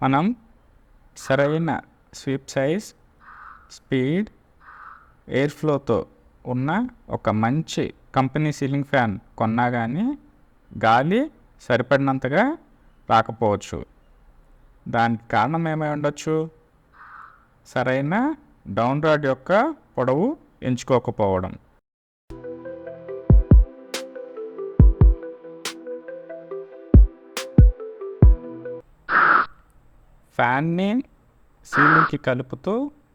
మనం సరైన sweep size, speed, air ఫ్లోతో ఉన్న ఒక మంచి కంపెనీ సీలింగ్ ఫ్యాన్ కొన్నా కానీ గాలి సరిపడినంతగా రాకపోవచ్చు. దానికి కారణం ఏమై ఉండొచ్చు? సరైన డౌన్ రాడ్ యొక్క పొడవు ఎంచుకోకపోవడం. ఫ్యాన్ని సీలింగ్కి కలుపుతూ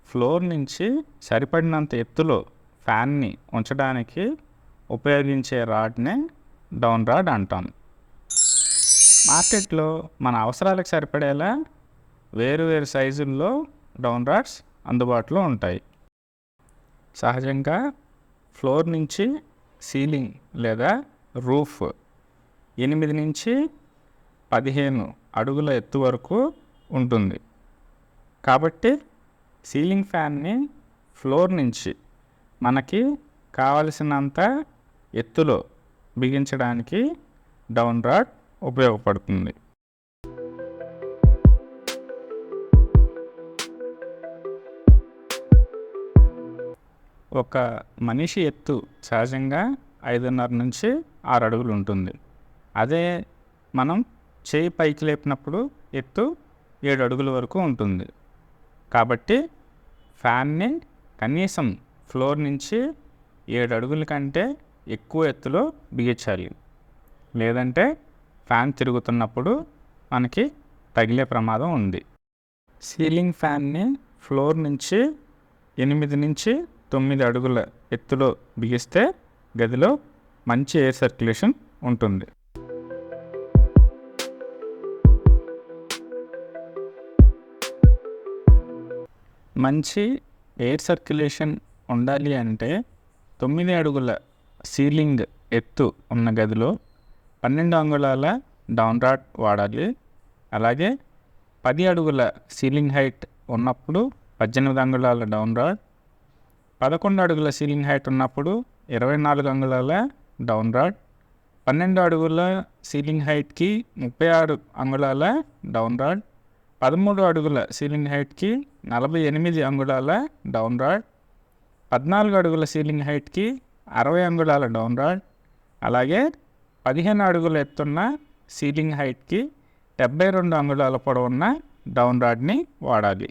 ఫ్లోర్ నుంచి సరిపడినంత ఎత్తులో ఫ్యాన్ని ఉంచడానికి ఉపయోగించే రాడ్నే డౌన్ రాడ్ అంటాం. మార్కెట్లో మన అవసరాలకు సరిపడేలా వేరువేరు సైజుల్లో డౌన్ రాడ్స్ అందుబాటులో ఉంటాయి. సహజంగా ఫ్లోర్ నుంచి సీలింగ్ లేదా రూఫ్ 8 నుంచి 15 అడుగుల ఎత్తు వరకు ఉంటుంది. కాబట్టి సీలింగ్ ఫ్యాన్ని ఫ్లోర్ నుంచి మనకి కావలసినంత ఎత్తులో బిగించడానికి డౌన్ రాడ్ ఉపయోగపడుతుంది. ఒక మనిషి ఎత్తు సహజంగా 5.5 నుంచి 6 అడుగులు ఉంటుంది. అదే మనం చేయి పైకి లేపినప్పుడు ఎత్తు 7 అడుగుల వరకు ఉంటుంది. కాబట్టి ఫ్యాన్ని కనీసం ఫ్లోర్ నుంచి 7 అడుగుల కంటే ఎక్కువ ఎత్తులో బిగించాలి. లేదంటే ఫ్యాన్ తిరుగుతున్నప్పుడు మనకి తగిలే ప్రమాదం ఉంది. సీలింగ్ ఫ్యాన్ని ఫ్లోర్ నుంచి 8 నుంచి 9 అడుగుల ఎత్తులో బిగిస్తే గదిలో మంచి ఎయిర్ సర్క్యులేషన్ ఉంటుంది. మంచి ఎయిర్ సర్క్యులేషన్ ఉండాలి అంటే 9 అడుగుల సీలింగ్ ఎత్తు ఉన్న గదిలో 12 అంగుళాల డౌన్ రాడ్ వాడాలి. అలాగే 10 అడుగుల సీలింగ్ హైట్ ఉన్నప్పుడు 18 అంగుళాల డౌన్ రాడ్, 11 అడుగుల సీలింగ్ హైట్ ఉన్నప్పుడు 24 అంగుళాల డౌన్ రాడ్, 12 అడుగుల సీలింగ్ హైట్కి 36 అంగుళాల డౌన్ రాడ్, 13 అడుగుల సీలింగ్ హైట్కి 48 అంగుళాల డౌన్ రాడ్, 14 అడుగుల సీలింగ్ హైట్కి 60 అంగుళాల డౌన్ రాడ్, అలాగే 15 అడుగుల ఎత్తున్న సీలింగ్ హైట్కి 72 అంగుళాల పొడవున్న డౌన్ రాడ్ని వాడాలి.